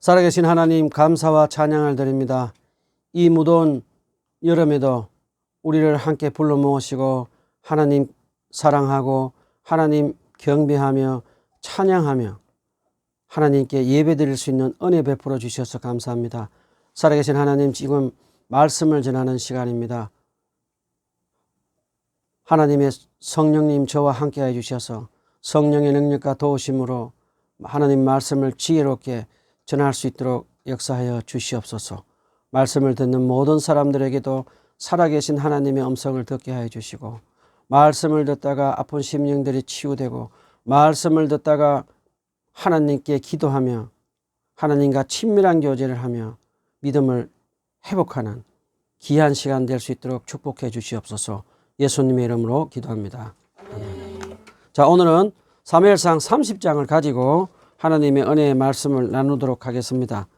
살아계신 하나님 감사와 찬양을 드립니다. 이 무더운 여름에도 우리를 함께 불러 모으시고 하나님 사랑하고 하나님 경배하며 찬양하며 하나님께 예배드릴 수 있는 은혜 베풀어 주셔서 감사합니다. 살아계신 하나님, 지금 말씀을 전하는 시간입니다. 하나님의 성령님 저와 함께 해 주셔서 성령의 능력과 도우심으로 하나님 말씀을 지혜롭게 전할 수 있도록 역사하여 주시옵소서. 말씀을 듣는 모든 사람들에게도 살아계신 하나님의 음성을 듣게 하여 주시고, 말씀을 듣다가 아픈 심령들이 치유되고, 말씀을 듣다가 하나님께 기도하며 하나님과 친밀한 교제를 하며 믿음을 회복하는 귀한 시간 될 수 있도록 축복해 주시옵소서. 예수님의 이름으로 기도합니다. 자, 오늘은 사무엘상 30장을 가지고 하나님의 은혜의 말씀을 나누도록 하겠습니다.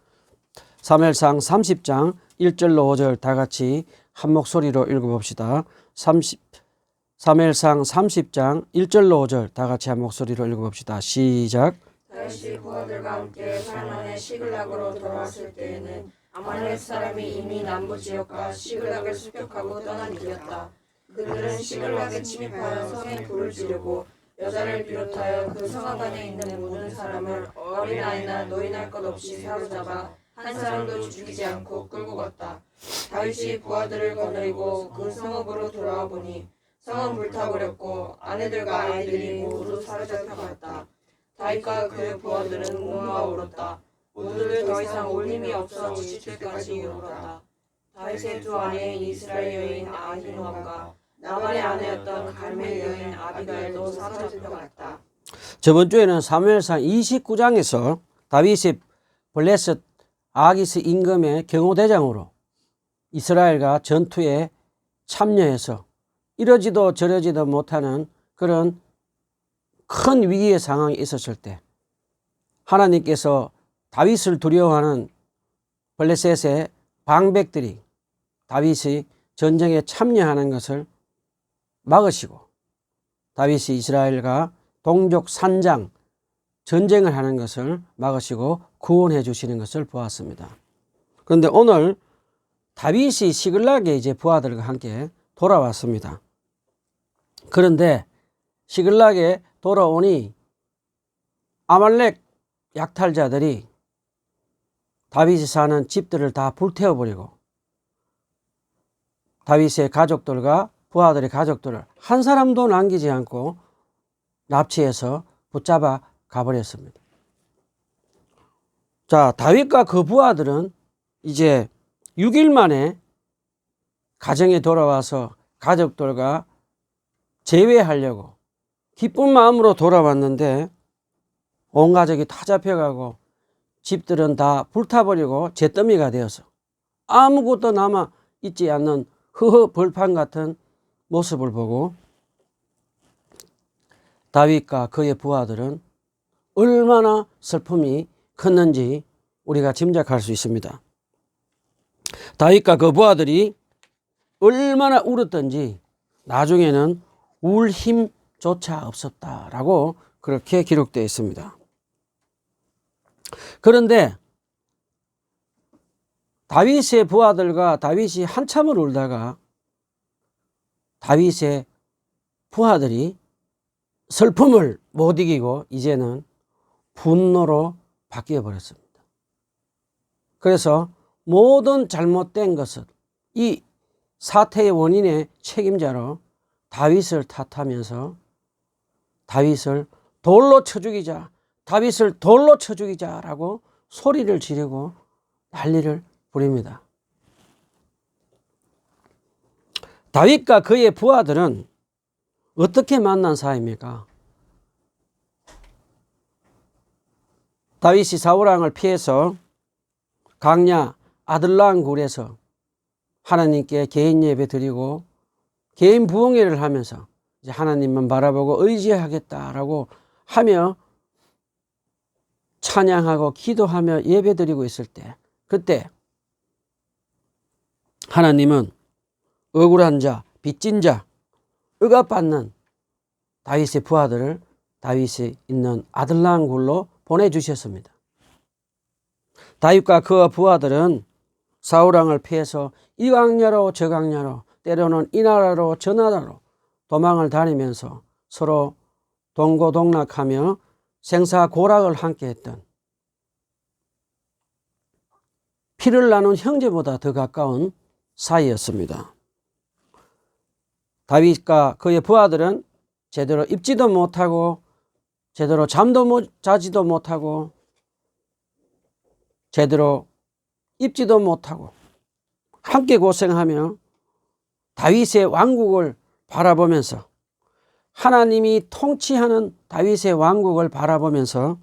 사무엘상 30장 1절로 5절 다 같이 한 목소리로 읽어봅시다. 사무엘상 30장 1절로 5절 다 같이 한 목소리로 읽어봅시다. 시작. 다윗이 부하들과 함께 살만의 시글락으로 돌아왔을 때에는 아말렉 사람이 이미 남부 지역과 시글락을 습격하고 떠난 길이었다. 그들은 시글락에 침입하여 성에 불을 지르고 여자를 비롯하여 그 성읍 안에 있는 모든 사람을 어린아이나 노인할 것 없이 사로잡아 한 사람도 죽이지 않고 끌고 갔다. 다윗이 부하들을 거느리고 그 성읍으로 돌아와 보니 성은 불타버렸고 아내들과 아이들이 모두 사로잡혀갔다. 다윗과 그의 부하들은 목놓아 울었다. 모두들 더 이상 올 힘이 없어 지칠 때까지 울었다. 다윗의 두 아내인 이스라엘 여인 아히노암과 나발의 아내였던 갈멜 여인 아비가일도 사로잡혀갔다. 저번 주에는 사무엘상 29장에서 다윗이 블레셋 아기스 임금의 경호대장으로 이스라엘과 전투에 참여해서 이러지도 저러지도 못하는 그런 큰 위기의 상황이 있었을 때 하나님께서 다윗을 두려워하는 블레셋의 방백들이 다윗이 전쟁에 참여하는 것을 막으시고 다윗이 이스라엘과 동족 산장 전쟁을 하는 것을 막으시고 구원해 주시는 것을 보았습니다. 그런데 오늘 다윗이 시글락에 이제 부하들과 함께 돌아왔습니다. 그런데 시글락에 돌아오니 아말렉 약탈자들이 다윗이 사는 집들을 다 불태워버리고 다윗의 가족들과 부하들의 가족들을 한 사람도 남기지 않고 납치해서 붙잡아 가버렸습니다. 자, 다윗과 그 부하들은 이제 6일 만에 가정에 돌아와서 가족들과 재회하려고 기쁜 마음으로 돌아왔는데 온 가족이 다 잡혀가고 집들은 다 불타버리고 잿더미가 되어서 아무것도 남아 있지 않는 벌판 같은 모습을 보고 다윗과 그의 부하들은 얼마나 슬픔이 컸는지 우리가 짐작할 수 있습니다. 다윗과 그 부하들이 얼마나 울었던지 나중에는 울 힘조차 없었다라고 그렇게 기록되어 있습니다. 그런데 다윗의 부하들과 다윗이 한참을 울다가 다윗의 부하들이 슬픔을 못 이기고 이제는 분노로 바뀌어 버렸습니다. 그래서 모든 잘못된 것을 이 사태의 원인의 책임자로 다윗을 탓하면서 다윗을 돌로 쳐 죽이자, 다윗을 돌로 쳐 죽이자라고 소리를 지르고 난리를 부립니다. 다윗과 그의 부하들은 어떻게 만난 사이입니까? 다윗이 사울왕을 피해서 강야 아들랑 굴에서 하나님께 개인 예배 드리고 개인 부흥회를 하면서 이제 하나님만 바라보고 의지하겠다라고 하며 찬양하고 기도하며 예배 드리고 있을 때 그때 하나님은 억울한 자, 빚진 자, 억압받는 다윗의 부하들을 다윗이 있는 아들랑 굴로 보내주셨습니다. 다윗과 그의 부하들은 사울왕을 피해서 이 광야로 저 광야로 때로는 이 나라로 저 나라로 도망을 다니면서 서로 동고동락하며 생사고락을 함께했던 피를 나눈 형제보다 더 가까운 사이였습니다. 다윗과 그의 부하들은 제대로 입지도 못하고 제대로 자지도 못하고 제대로 입지도 못하고 함께 고생하며 다윗의 왕국을 바라보면서 하나님이 통치하는 다윗의 왕국을 바라보면서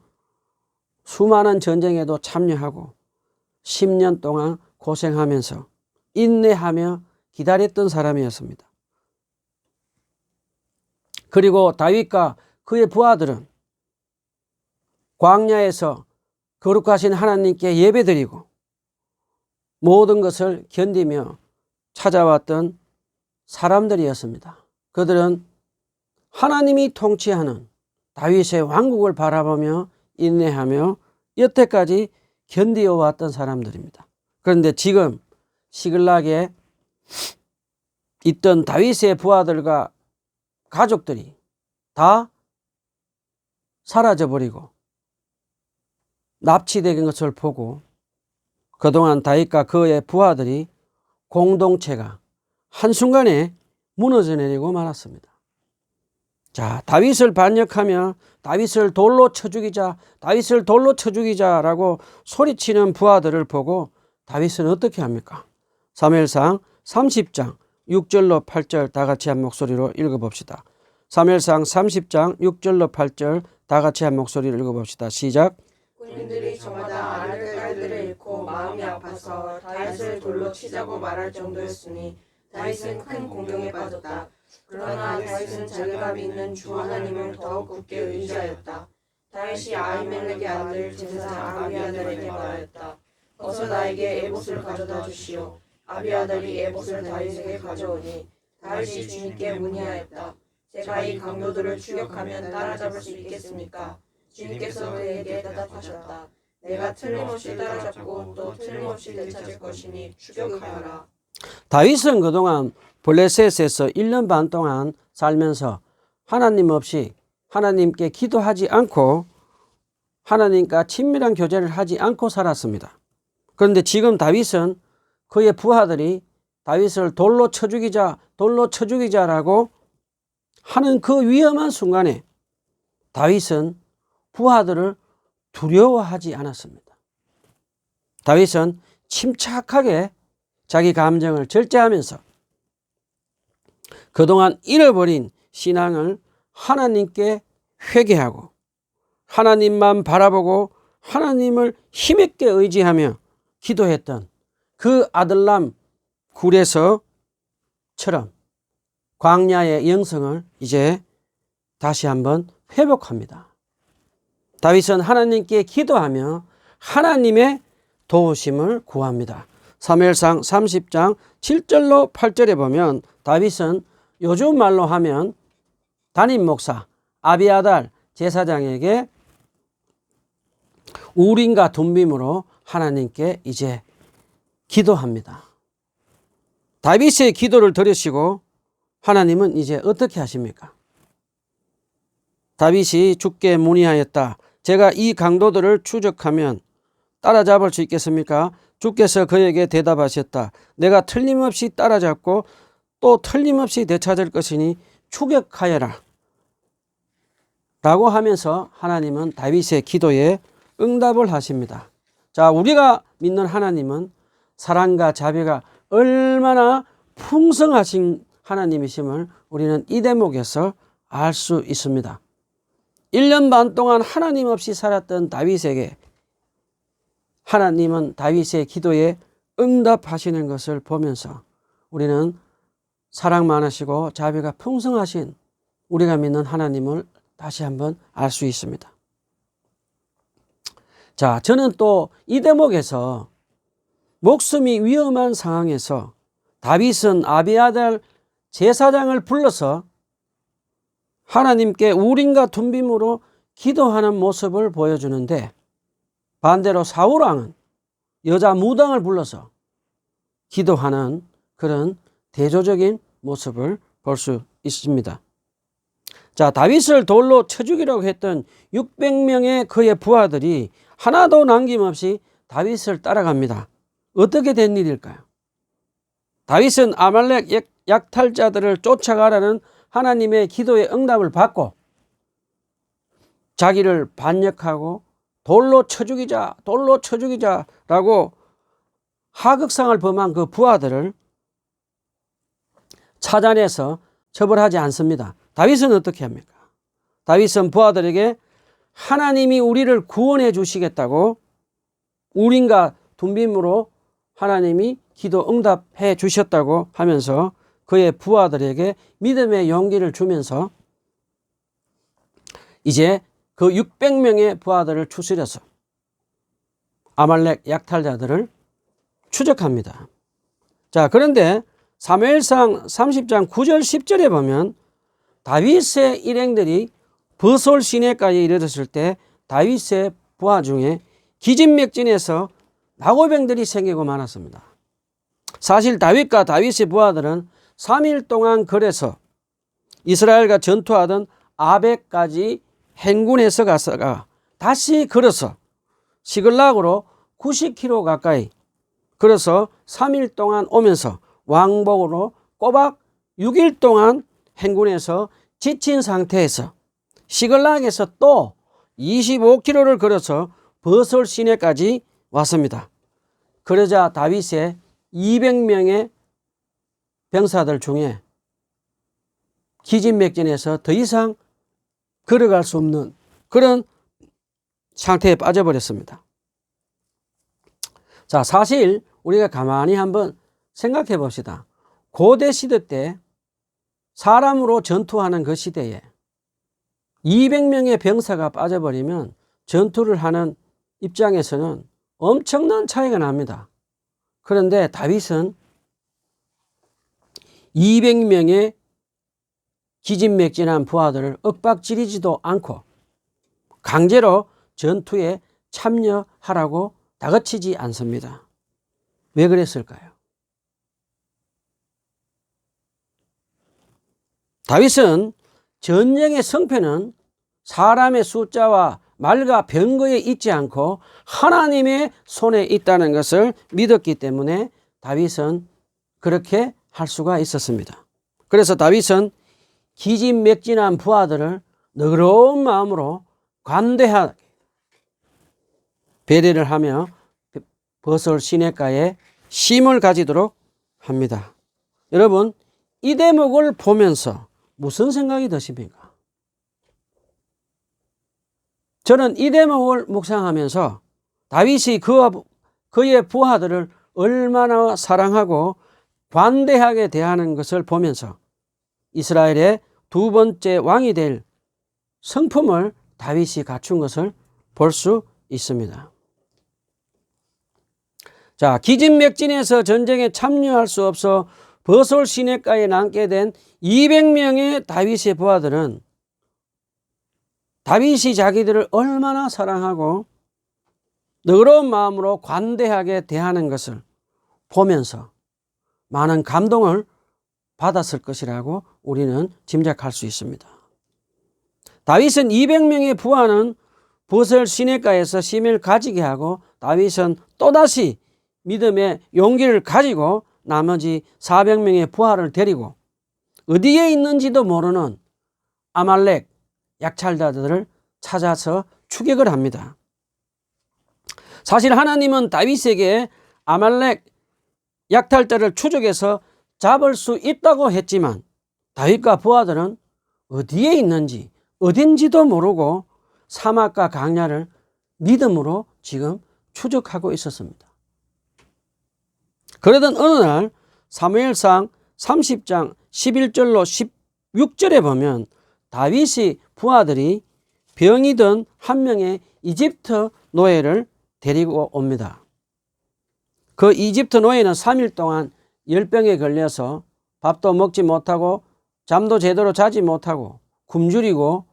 수많은 전쟁에도 참여하고 10년 동안 고생하면서 인내하며 기다렸던 사람이었습니다. 그리고 다윗과 그의 부하들은 광야에서 거룩하신 하나님께 예배드리고 모든 것을 견디며 찾아왔던 사람들이었습니다. 그들은 하나님이 통치하는 다윗의 왕국을 바라보며 인내하며 여태까지 견디어 왔던 사람들입니다. 그런데 지금 시글락에 있던 다윗의 부하들과 가족들이 다 사라져버리고 납치된 것을 보고 그동안 다윗과 그의 부하들이 공동체가 한순간에 무너져 내리고 말았습니다. 자, 다윗을 반역하며 다윗을 돌로 쳐 죽이자, 다윗을 돌로 쳐 죽이자라고 소리치는 부하들을 보고 다윗은 어떻게 합니까? 사무엘상 30장 6절로 8절 다 같이 한 목소리로 읽어봅시다. 사무엘상 30장 6절로 8절 다 같이 한 목소리로 읽어봅시다. 시작. 군인들이 저마다 딸들을 잃고 마음이 아파서 다윗을 돌로 치자고 말할 정도였으니 다윗은 큰 공경에 빠졌다. 그러나 다윗은 자기가 믿는 주 하나님을 더욱 굳게 의지하였다. 다윗이 아히멜렉의 아들 제사장 아비아달에게 말하였다. 어서 나에게 에봇을 가져다 주시오. 아비아달이 에봇을 다윗에게 가져오니 다윗이 주님께 문의하였다. 제가 이 강도들을 추격하면 따라잡을 수 있겠습니까? 주님께서 그에게 대답하셨다. 내가 틀림없이 따라잡고 또 틀림없이 되찾을 것이니 추격하여라. 다윗은 그동안 블레셋에서 1년 반 동안 살면서 하나님 없이 하나님께 기도하지 않고 하나님과 친밀한 교제를 하지 않고 살았습니다. 그런데 지금 다윗은 그의 부하들이 다윗을 돌로 쳐 죽이자라고 하는 그 위험한 순간에 다윗은 부하들을 두려워하지 않았습니다. 다윗은 침착하게 자기 감정을 절제하면서 그동안 잃어버린 신앙을 하나님께 회개하고 하나님만 바라보고 하나님을 힘있게 의지하며 기도했던 그 아들람 굴에서처럼 광야의 영성을 이제 다시 한번 회복합니다. 다윗은 하나님께 기도하며 하나님의 도우심을 구합니다. 사무엘상 30장 7절로 8절에 보면 다윗은 요즘 말로 하면 담임 목사 아비아달 제사장에게 우림과 둠빔으로 하나님께 이제 기도합니다. 다윗의 기도를 들으시고 하나님은 이제 어떻게 하십니까? 다윗이 주께 문의하였다. 제가 이 강도들을 추적하면 따라잡을 수 있겠습니까? 주께서 그에게 대답하셨다. 내가 틀림없이 따라잡고 또 틀림없이 되찾을 것이니 추격하여라. 라고 하면서 하나님은 다윗의 기도에 응답을 하십니다. 자, 우리가 믿는 하나님은 사랑과 자비가 얼마나 풍성하신 하나님이심을 우리는 이 대목에서 알 수 있습니다. 1년 반 동안 하나님 없이 살았던 다윗에게 하나님은 다윗의 기도에 응답하시는 것을 보면서 우리는 사랑 많으시고 자비가 풍성하신 우리가 믿는 하나님을 다시 한번 알 수 있습니다. 자, 저는 또 이 대목에서 목숨이 위험한 상황에서 다윗은 아비아달 제사장을 불러서 하나님께 우림과 둠빔으로 기도하는 모습을 보여주는데 반대로 사울왕은 여자 무당을 불러서 기도하는 그런 대조적인 모습을 볼 수 있습니다. 자, 다윗을 돌로 쳐 죽이려고 했던 600명의 그의 부하들이 하나도 남김없이 다윗을 따라갑니다. 어떻게 된 일일까요? 다윗은 아말렉 약탈자들을 쫓아가라는 하나님의 기도의 응답을 받고 자기를 반역하고 돌로 쳐 죽이자라고 하극상을 범한 그 부하들을 찾아내서 처벌하지 않습니다. 다윗은 어떻게 합니까? 다윗은 부하들에게 하나님이 우리를 구원해 주시겠다고 우림과 둠빔으로 하나님이 기도 응답해 주셨다고 하면서 그의 부하들에게 믿음의 용기를 주면서 이제 그 600명의 부하들을 추스려서 아말렉 약탈자들을 추적합니다. 자, 그런데 사무엘상 30장 9절 10절에 보면 다윗의 일행들이 버솔 시내까지 이르렀을 때 다윗의 부하 중에 기진맥진에서 나고병들이 생기고 많았습니다. 사실 다윗과 다윗의 부하들은 3일 동안 걸어서 이스라엘과 전투하던 아벡까지 행군해서 갔다가 다시 걸어서 시글락으로 90km 가까이 걸어서 3일 동안 오면서 왕복으로 꼬박 6일 동안 행군해서 지친 상태에서 시글락에서 또 25km를 걸어서 버솔 시내까지 왔습니다. 그러자 다윗의 200명의 병사들 중에 기진맥진에서 더 이상 걸어갈 수 없는 그런 상태에 빠져버렸습니다. 자, 사실 우리가 가만히 한번 생각해 봅시다. 고대 시대 때 사람으로 전투하는 그 시대에 200명의 병사가 빠져버리면 전투를 하는 입장에서는 엄청난 차이가 납니다. 그런데 다윗은 200명의 기진맥진한 부하들을 윽박지르지도 않고 강제로 전투에 참여하라고 다그치지 않습니다. 왜 그랬을까요? 다윗은 전쟁의 성패는 사람의 숫자와 말과 병거에 있지 않고 하나님의 손에 있다는 것을 믿었기 때문에 다윗은 그렇게 할 수가 있었습니다. 그래서 다윗은 기진맥진한 부하들을 너그러운 마음으로 관대하게 배려를 하며 버솔 시내가에 쉼을 가지도록 합니다. 여러분, 이 대목을 보면서 무슨 생각이 드십니까? 저는 이 대목을 묵상하면서 다윗이 그의 부하들을 얼마나 사랑하고 관대하게 대하는 것을 보면서 이스라엘의 두 번째 왕이 될 성품을 다윗이 갖춘 것을 볼 수 있습니다. 자, 기진맥진에서 전쟁에 참여할 수 없어 버솔 시내가에 남게 된 200명의 다윗의 부하들은 다윗이 자기들을 얼마나 사랑하고 너그러운 마음으로 관대하게 대하는 것을 보면서 많은 감동을 받았을 것이라고 우리는 짐작할 수 있습니다. 다윗은 200명의 부하는 버솔 시내가에서 힘을 가지게 하고 다윗은 또다시 믿음의 용기를 가지고 나머지 400명의 부하를 데리고 어디에 있는지도 모르는 아말렉 약탈자들을 찾아서 추격을 합니다. 사실 하나님은 다윗에게 아말렉 약탈자를 추적해서 잡을 수 있다고 했지만 다윗과 부하들은 어디에 있는지 어딘지도 모르고 사막과 광야를 믿음으로 지금 추적하고 있었습니다. 그러던 어느 날 사무엘상 30장 11절로 16절에 보면 다윗의 부하들이 병이 든 한 명의 이집트 노예를 데리고 옵니다. 그 이집트 노예는 3일 동안 열병에 걸려서 밥도 먹지 못하고 잠도 제대로 자지 못하고 굶주리고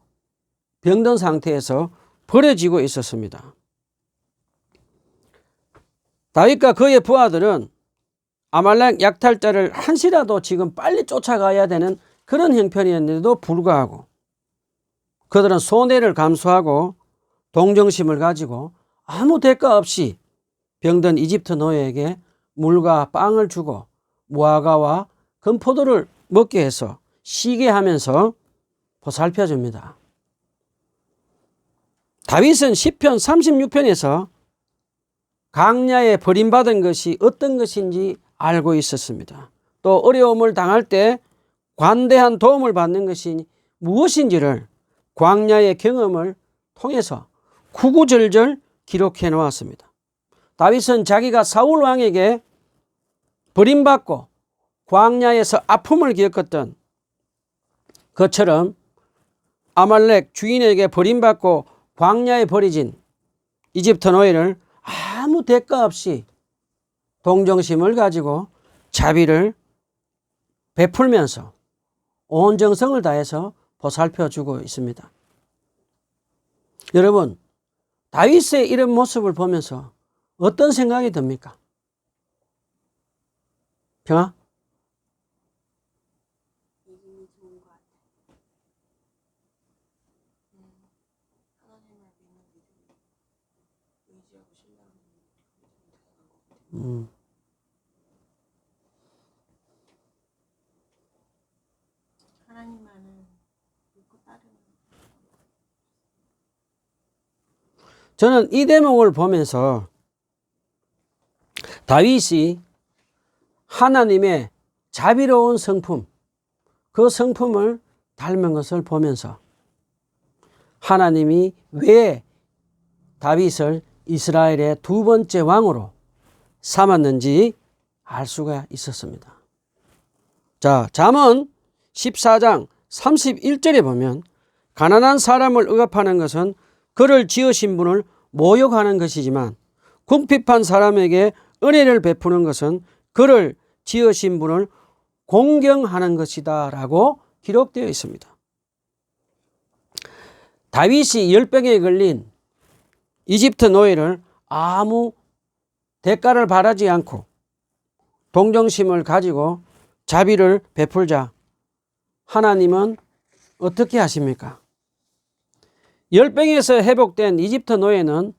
병든 상태에서 버려지고 있었습니다. 다윗과 그의 부하들은 아말렉 약탈자를 한시라도 지금 빨리 쫓아가야 되는 그런 형편이었는데도 불구하고 그들은 손해를 감수하고 동정심을 가지고 아무 대가 없이 병든 이집트 노예에게 물과 빵을 주고 무화과와 건포도를 먹게 해서 쉬게 하면서 보살펴 줍니다. 다윗은 시편 36편에서 광야에 버림받은 것이 어떤 것인지 알고 있었습니다. 또 어려움을 당할 때 관대한 도움을 받는 것이 무엇인지를 광야의 경험을 통해서 구구절절 기록해 놓았습니다. 다윗은 자기가 사울 왕에게 버림받고 광야에서 아픔을 겪었던 것처럼 아말렉 주인에게 버림받고 광야에 버려진 이집트 노예를 아무 대가 없이 동정심을 가지고 자비를 베풀면서 온 정성을 다해서 보살펴 주고 있습니다. 여러분, 다윗의 이런 모습을 보면서 어떤 생각이 듭니까? 평아? 하나님만은 믿고 따르는. 저는 이 대목을 보면서 다윗이 하나님의 자비로운 성품, 그 성품을 닮은 것을 보면서 하나님이 왜 다윗을 이스라엘의 두 번째 왕으로 삼았는지 알 수가 있었습니다. 자, 잠언 14장 31절에 보면 가난한 사람을 억압하는 것은 그를 지으신 분을 모욕하는 것이지만 궁핍한 사람에게 은혜를 베푸는 것은 그를 지으신 분을 공경하는 것이다 라고 기록되어 있습니다. 다윗이 열병에 걸린 이집트 노예를 아무 대가를 바라지 않고 동정심을 가지고 자비를 베풀자 하나님은 어떻게 하십니까? 열병에서 회복된 이집트 노예는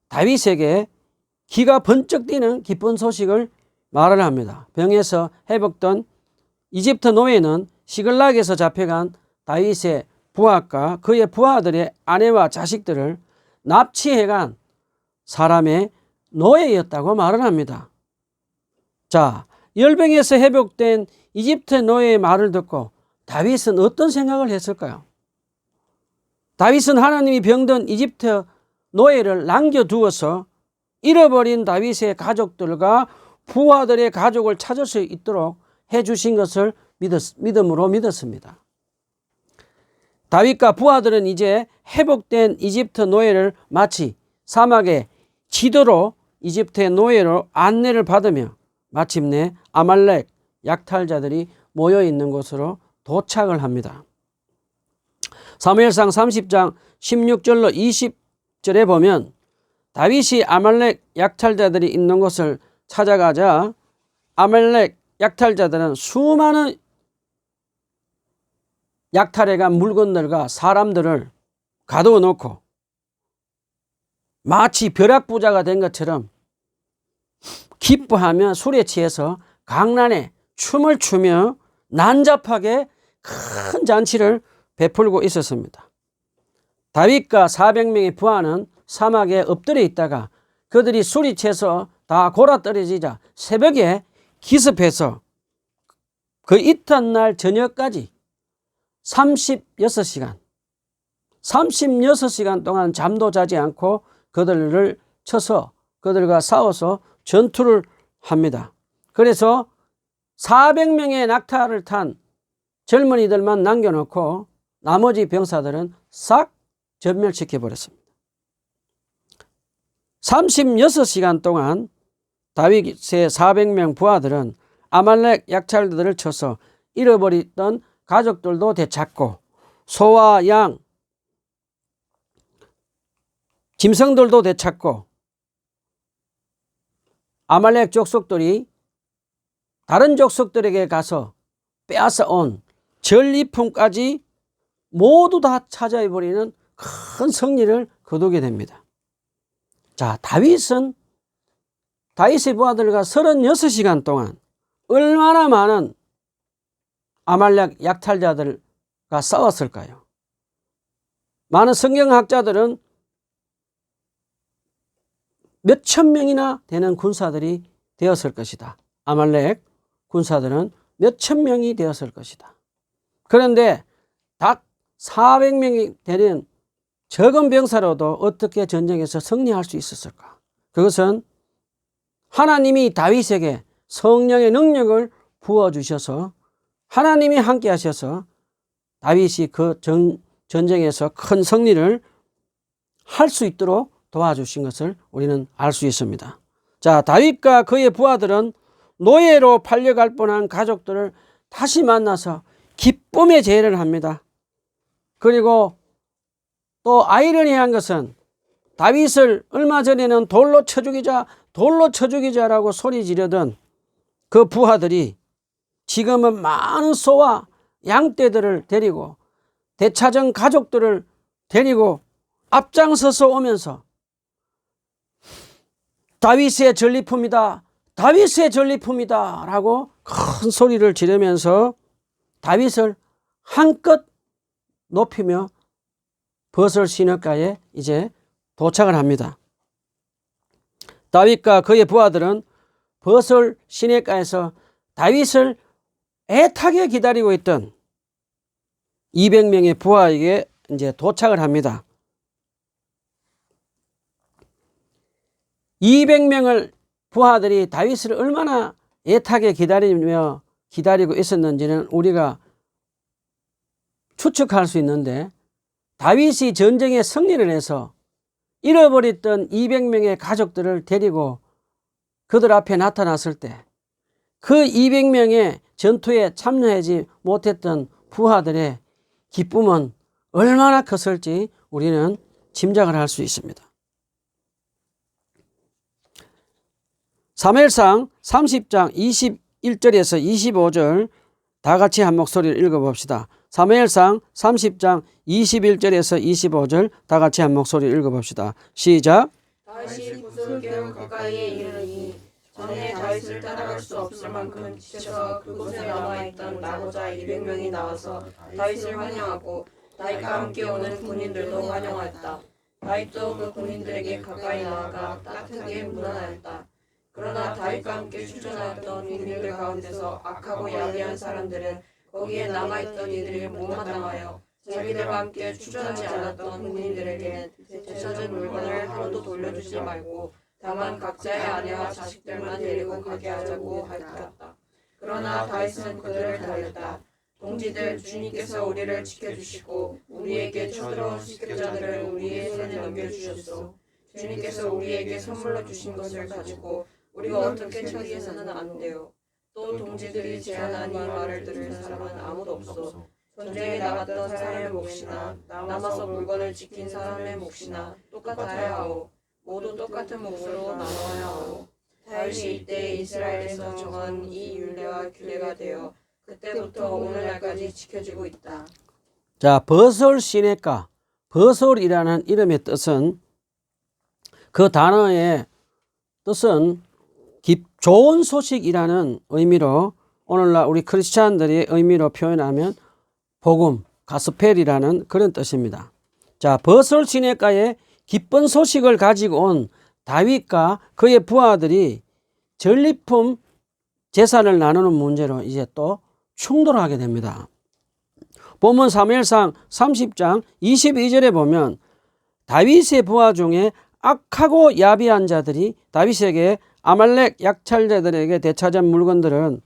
다윗에게 기가 번쩍 뛰는 기쁜 소식을 말을 합니다. 병에서 회복된 이집트 노예는 시글락에서 잡혀간 다윗의 부하과 그의 부하들의 아내와 자식들을 납치해간 사람의 노예였다고 말을 합니다. 자, 열병에서 회복된 이집트 노예의 말을 듣고 다윗은 어떤 생각을 했을까요? 다윗은 하나님이 병든 이집트 노예를 남겨두어서 잃어버린 다윗의 가족들과 부하들의 가족을 찾을 수 있도록 해주신 것을 믿음으로 믿었습니다. 다윗과 부하들은 이제 회복된 이집트 노예를 마치 사막의 지도로 이집트의 노예로 안내를 받으며 마침내 아말렉 약탈자들이 모여있는 곳으로 도착을 합니다. 사무엘상 30장 16절로 20절에 보면 다윗이 아말렉 약탈자들이 있는 곳을 찾아가자 아말렉 약탈자들은 수많은 약탈해간 물건들과 사람들을 가두어 놓고 마치 벼락부자가 된 것처럼 기뻐하며 술에 취해서 강란에 춤을 추며 난잡하게 큰 잔치를 베풀고 있었습니다. 다윗과 400명의 부하는 사막에 엎드려 있다가 그들이 술이 취해서 다 골아떨어지자 새벽에 기습해서 그 이튿날 저녁까지 36시간 동안 잠도 자지 않고 그들을 쳐서 그들과 싸워서 전투를 합니다. 그래서 400명의 낙타를 탄 젊은이들만 남겨놓고 나머지 병사들은 싹 전멸시켜버렸습니다. 36시간 동안 다윗의 400명 부하들은 아말렉 약탈들을 쳐서 잃어버렸던 가족들도 되찾고 소와 양, 짐승들도 되찾고 아말렉 족속들이 다른 족속들에게 가서 빼앗아 온 전리품까지 모두 다 차지해버리는 큰 승리를 거두게 됩니다. 자, 다윗의 부하들과 36시간 동안 얼마나 많은 아말렉 약탈자들과 싸웠을까요? 많은 성경학자들은 몇천 명이나 되는 군사들이 되었을 것이다. 아말렉 군사들은 몇천 명이 되었을 것이다. 그런데 딱 400명이 되는 적은 병사로도 어떻게 전쟁에서 승리할 수 있었을까? 그것은 하나님이 다윗에게 성령의 능력을 부어주셔서 하나님이 함께 하셔서 다윗이 그 전쟁에서 큰 승리를 할 수 있도록 도와주신 것을 우리는 알 수 있습니다. 자, 다윗과 그의 부하들은 노예로 팔려갈 뻔한 가족들을 다시 만나서 기쁨의 제의를 합니다. 그리고 또 아이러니한 것은 다윗을 얼마 전에는 돌로 쳐 죽이자라고 소리 지르던 그 부하들이 지금은 많은 소와 양떼들을 데리고 대차전 가족들을 데리고 앞장서서 오면서 다윗의 전리품이다, 다윗의 전리품이다 라고 큰 소리를 지르면서 다윗을 한껏 높이며 버설 시내가에 이제 도착을 합니다. 다윗과 그의 부하들은 버설 시내가에서 다윗을 애타게 기다리고 있던 200명의 부하에게 이제 도착을 합니다. 200명을 부하들이 다윗을 얼마나 애타게 기다리고 있었는지는 우리가 추측할 수 있는데, 다윗이 전쟁에 승리를 해서 잃어버렸던 200명의 가족들을 데리고 그들 앞에 나타났을 때 그 200명의 전투에 참여하지 못했던 부하들의 기쁨은 얼마나 컸을지 우리는 짐작을 할 수 있습니다. 사무엘상 30장 21절에서 25절 다 같이 한 목소리를 읽어봅시다. 사무엘상 30장 21절에서 25절 다 같이 한 목소리를 읽어봅시다. 시작. 다윗이 부스르게로 가까이에 이르니 전에 다윗을 따라갈 수 없을 만큼 지쳐서 그곳에 남아있던 나고자 200명이 나와서 다윗을 환영하고 다윗과 함께 오는 군인들도 환영하였다. 다윗도 그 군인들에게 가까이 나아가 따뜻하게 문안하였다. 그러나 다윗과 함께 출전하였던 군인들 가운데서 악하고 야비한 사람들은 거기에 남아있던 이들이 못마땅하여 자기들과 함께 출전하지 않았던 군인들에게는 되찾은 물건을 하루도 돌려주지 말고 다만 각자의 아내와 자식들만 데리고 가게 하자고 하였다. 그러나 다윗은 그들을 달랬다. 동지들, 주님께서 우리를 지켜주시고 우리에게 쳐들어온 습격자들을 우리의 손에 넘겨주셨소. 주님께서 우리에게 선물로 주신 것을 가지고 우리가 어떻게 처리해서는 안 돼요. 또 동지들이 제안한 이 말을 들을 사람은 아무도 없어. 전쟁에 나갔던 사람의 몫이나 남아서 물건을 지킨 사람의 몫이나 똑같아야 하오. 모두 똑같은 몫으로 나눠야 하오. 다윗이 이때 이스라엘에서 정한 이 율례와 규례가 되어 그때부터 오늘날까지 지켜지고 있다. 자, 버설 시내가, 버설이라는 이름의 뜻은, 그 단어의 뜻은 좋은 소식이라는 의미로, 오늘날 우리 크리스찬들의 의미로 표현하면 복음, 가스펠이라는 그런 뜻입니다. 자, 버설 시내가에 기쁜 소식을 가지고 온 다윗과 그의 부하들이 전리품 재산을 나누는 문제로 이제 또 충돌하게 됩니다. 본문 사무엘상 30장 22절에 보면 다윗의 부하 중에 악하고 야비한 자들이 다윗에게 아말렉 약탈자들에게 되찾은 물건들은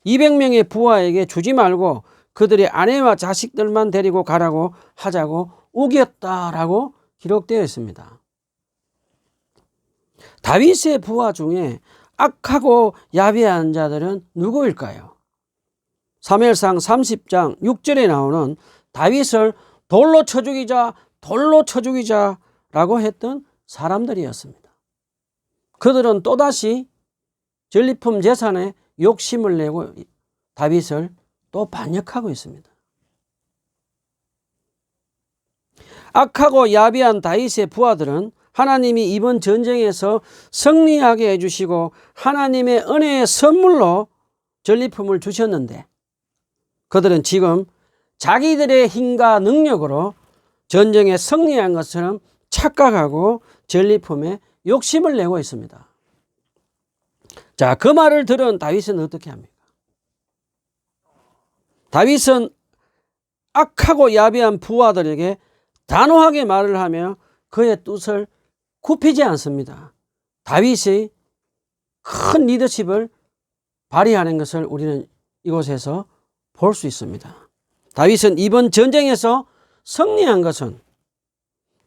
200명의 부하에게 주지 말고 그들의 아내와 자식들만 데리고 가라고 하자고 우겼다라고 기록되어 있습니다. 다윗의 부하 중에 악하고 야비한 자들은 누구일까요? 사무엘상 30장 6절에 나오는 다윗을 돌로 쳐 죽이자라고 했던 사람들이었습니다. 그들은 또다시 전리품 재산에 욕심을 내고 다윗을 또 반역하고 있습니다. 악하고 야비한 다윗의 부하들은 하나님이 이번 전쟁에서 승리하게 해주시고 하나님의 은혜의 선물로 전리품을 주셨는데 그들은 지금 자기들의 힘과 능력으로 전쟁에 승리한 것처럼 착각하고 전리품에 욕심을 내고 있습니다. 자, 그 말을 들은 다윗은 어떻게 합니까? 다윗은 악하고 야비한 부하들에게 단호하게 말을 하며 그의 뜻을 굽히지 않습니다. 다윗이 큰 리더십을 발휘하는 것을 우리는 이곳에서 볼 수 있습니다. 다윗은 이번 전쟁에서 승리한 것은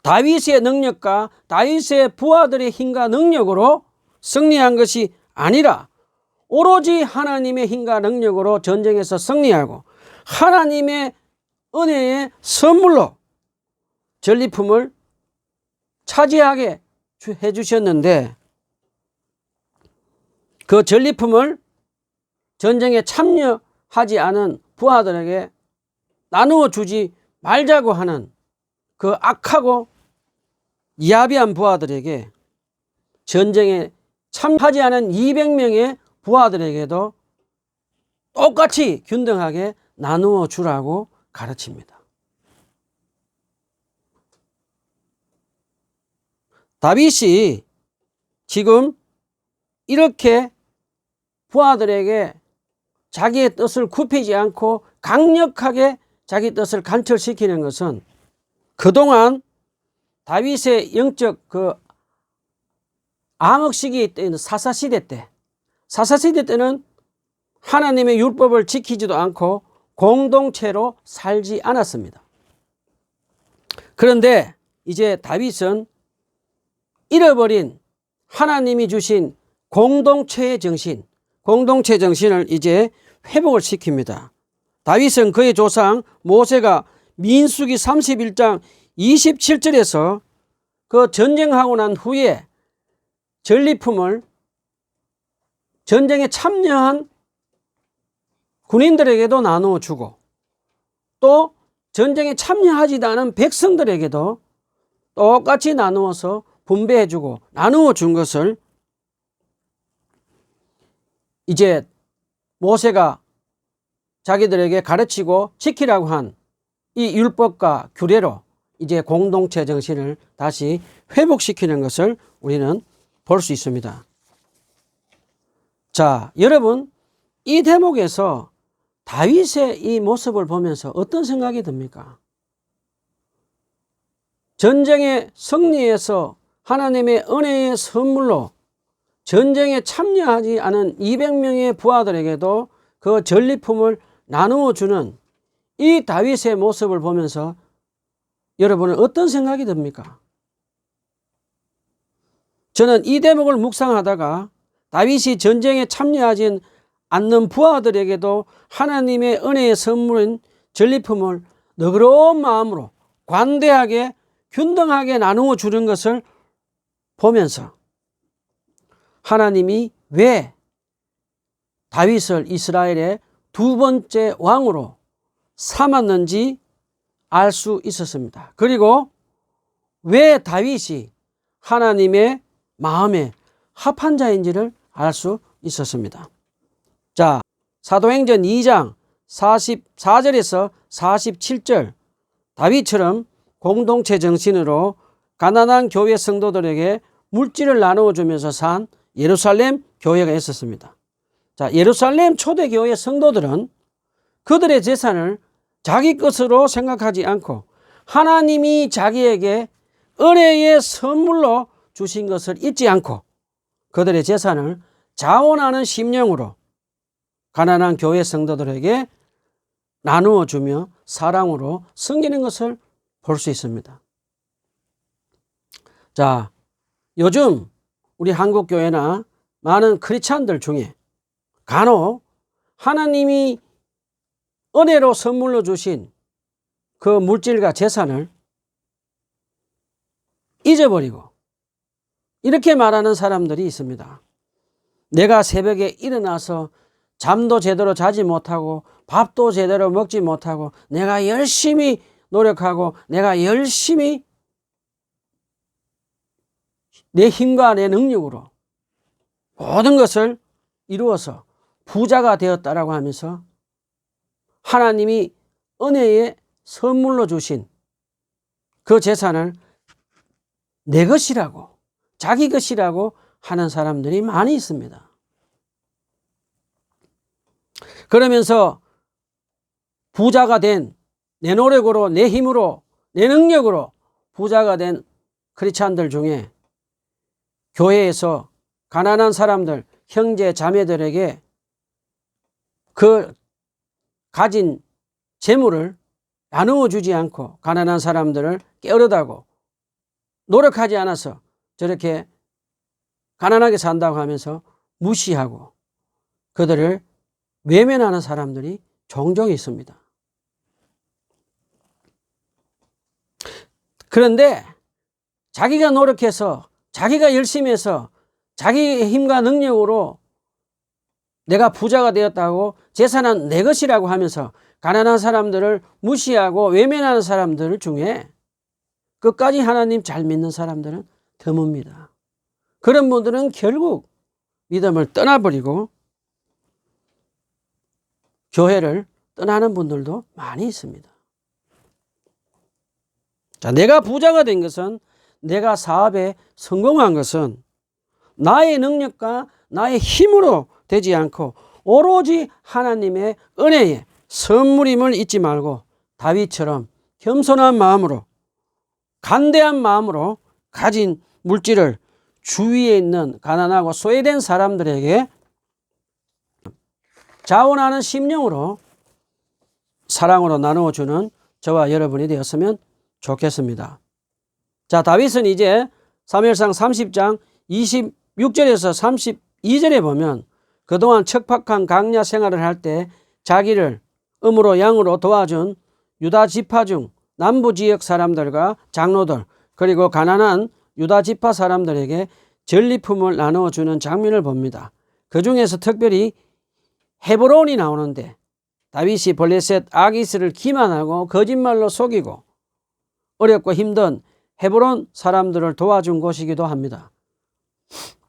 다윗의 능력과 다윗의 부하들의 힘과 능력으로 승리한 것이 아니라 오로지 하나님의 힘과 능력으로 전쟁에서 승리하고 하나님의 은혜의 선물로 전리품을 차지하게 해주셨는데 그 전리품을 전쟁에 참여하지 않은 부하들에게 나누어 주지 말자고 하는 그 악하고 야비한 부하들에게 전쟁에 참여하지 않은 200명의 부하들에게도 똑같이 균등하게 나누어 주라고 가르칩니다. 다윗이 지금 이렇게 부하들에게 자기의 뜻을 굽히지 않고 강력하게 자기 뜻을 관철시키는 것은 그동안 다윗의 영적 암흑시기 때는 사사시대 때는 하나님의 율법을 지키지도 않고 공동체로 살지 않았습니다. 그런데 이제 다윗은 잃어버린 하나님이 주신 공동체의 정신을 이제 회복을 시킵니다. 다윗은 그의 조상 모세가 민수기 31장 27절에서 그 전쟁하고 난 후에 전리품을 전쟁에 참여한 군인들에게도 나누어 주고 또 전쟁에 참여하지도 않은 백성들에게도 똑같이 나누어서 분배해 주고 나누어 준 것을 이제 모세가 자기들에게 가르치고 지키라고 한 이 율법과 규례로 이제 공동체 정신을 다시 회복시키는 것을 우리는 볼 수 있습니다. 자, 여러분, 이 대목에서 다윗의 이 모습을 보면서 어떤 생각이 듭니까? 전쟁의 승리에서 하나님의 은혜의 선물로 전쟁에 참여하지 않은 200명의 부하들에게도 그 전리품을 나누어 주는 이 다윗의 모습을 보면서 여러분은 어떤 생각이 듭니까? 저는 이 대목을 묵상하다가 다윗이 전쟁에 참여하지 않는 부하들에게도 하나님의 은혜의 선물인 전리품을 너그러운 마음으로 관대하게 균등하게 나누어 주는 것을 보면서 하나님이 왜 다윗을 이스라엘의 두 번째 왕으로 삼았는지 알 수 있었습니다. 그리고 왜 다윗이 하나님의 마음에 합한 자인지를 알 수 있었습니다. 자, 사도행전 2장 44절에서 47절 다윗처럼 공동체 정신으로 가난한 교회 성도들에게 물질을 나누어 주면서 산 예루살렘 교회가 있었습니다. 자, 예루살렘 초대교회 성도들은 그들의 재산을 자기 것으로 생각하지 않고 하나님이 자기에게 은혜의 선물로 주신 것을 잊지 않고 그들의 재산을 자원하는 심령으로 가난한 교회 성도들에게 나누어 주며 사랑으로 섬기는 것을 볼 수 있습니다. 자, 요즘 우리 한국교회나 많은 크리스찬들 중에 간혹 하나님이 은혜로 선물로 주신 그 물질과 재산을 잊어버리고 이렇게 말하는 사람들이 있습니다. 내가 새벽에 일어나서 잠도 제대로 자지 못하고 밥도 제대로 먹지 못하고 내가 열심히 노력하고 내가 열심히 내 힘과 내 능력으로 모든 것을 이루어서 부자가 되었다라고 하면서 하나님이 은혜의 선물로 주신 그 재산을 내 것이라고, 자기 것이라고 하는 사람들이 많이 있습니다. 그러면서 부자가 된 내 노력으로, 내 힘으로, 내 능력으로 부자가 된 크리스찬들 중에 교회에서 가난한 사람들, 형제 자매들에게 그 가진 재물을 나누어 주지 않고 가난한 사람들을 게으르다고 노력하지 않아서 저렇게 가난하게 산다고 하면서 무시하고 그들을 외면하는 사람들이 종종 있습니다. 그런데 자기가 노력해서 자기가 열심히 해서 자기의 힘과 능력으로 내가 부자가 되었다고 재산은 내 것이라고 하면서 가난한 사람들을 무시하고 외면하는 사람들 중에 끝까지 하나님 잘 믿는 사람들은 드뭅니다. 그런 분들은 결국 믿음을 떠나버리고 교회를 떠나는 분들도 많이 있습니다. 자, 내가 부자가 된 것은, 내가 사업에 성공한 것은 나의 능력과 나의 힘으로 되지 않고 오로지 하나님의 은혜의 선물임을 잊지 말고 다윗처럼 겸손한 마음으로, 간대한 마음으로 가진 물질을 주위에 있는 가난하고 소외된 사람들에게 자원하는 심령으로 사랑으로 나누어주는 저와 여러분이 되었으면 좋겠습니다. 자, 다윗은 이제 사무엘상 30장 26절에서 32절에 보면 그동안 척박한 강야 생활을 할 때 자기를 음으로 양으로 도와준 유다 지파 중 남부 지역 사람들과 장로들 그리고 가난한 유다 지파 사람들에게 전리품을 나누어주는 장면을 봅니다. 그 중에서 특별히 헤브론이 나오는데 다윗이 블레셋 아기스를 기만하고 거짓말로 속이고 어렵고 힘든 헤브론 사람들을 도와준 곳이기도 합니다.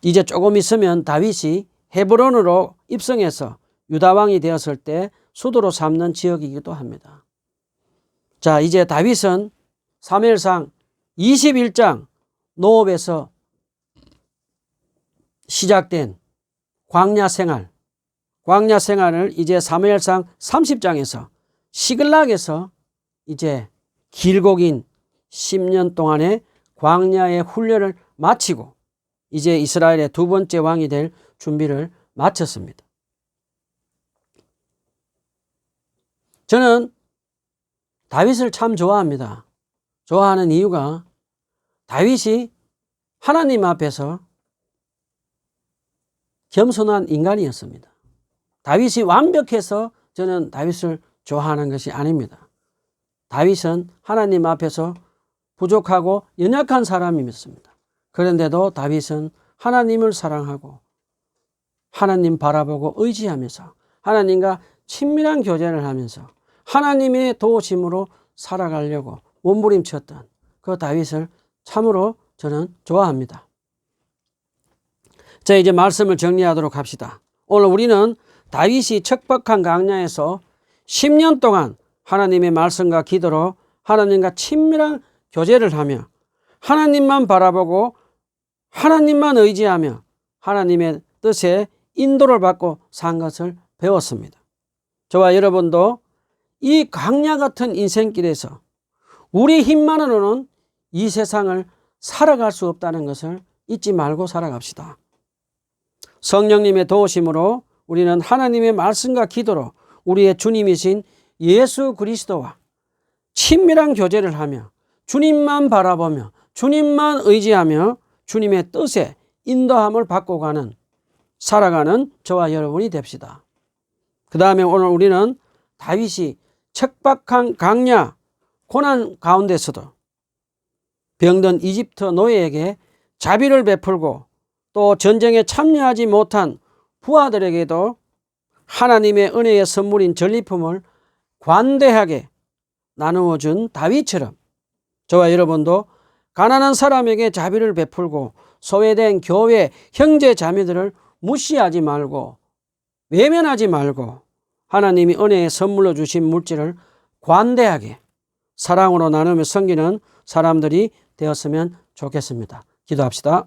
이제 조금 있으면 다윗이 헤브론으로 입성해서 유다왕이 되었을 때 수도로 삼는 지역이기도 합니다. 자, 이제 다윗은 사무엘상 21장 노업에서 시작된 광야 생활을 이제 사무엘상 30장에서 시글락에서 이제 길고 긴 10년 동안의 광야의 훈련을 마치고 이제 이스라엘의 두 번째 왕이 될 준비를 마쳤습니다. 저는 다윗을 참 좋아합니다. 좋아하는 이유가 다윗이 하나님 앞에서 겸손한 인간이었습니다. 다윗이 완벽해서 저는 다윗을 좋아하는 것이 아닙니다. 다윗은 하나님 앞에서 부족하고 연약한 사람이었습니다. 그런데도 다윗은 하나님을 사랑하고 하나님 바라보고 의지하면서 하나님과 친밀한 교제를 하면서 하나님의 도우심으로 살아가려고 몸부림쳤던 그 다윗을 참으로 저는 좋아합니다. 자, 이제 말씀을 정리하도록 합시다. 오늘 우리는 다윗이 척박한 광야에서 10년 동안 하나님의 말씀과 기도로 하나님과 친밀한 교제를 하며 하나님만 바라보고 하나님만 의지하며 하나님의 뜻에 인도를 받고 산 것을 배웠습니다. 저와 여러분도 이 광야 같은 인생길에서 우리 힘만으로는 이 세상을 살아갈 수 없다는 것을 잊지 말고 살아갑시다. 성령님의 도우심으로 우리는 하나님의 말씀과 기도로 우리의 주님이신 예수 그리스도와 친밀한 교제를 하며 주님만 바라보며 주님만 의지하며 주님의 뜻에 인도함을 받고 살아가는 저와 여러분이 됩시다. 그 다음에 오늘 우리는 다윗이 척박한 광야 고난 가운데서도 병든 이집트 노예에게 자비를 베풀고 또 전쟁에 참여하지 못한 부하들에게도 하나님의 은혜의 선물인 전리품을 관대하게 나누어 준 다윗처럼 저와 여러분도 가난한 사람에게 자비를 베풀고 소외된 교회 형제 자매들을 무시하지 말고 외면하지 말고 하나님이 은혜의 선물로 주신 물질을 관대하게 사랑으로 나누며 섬기는 사람들이 되었으면 좋겠습니다. 기도합시다.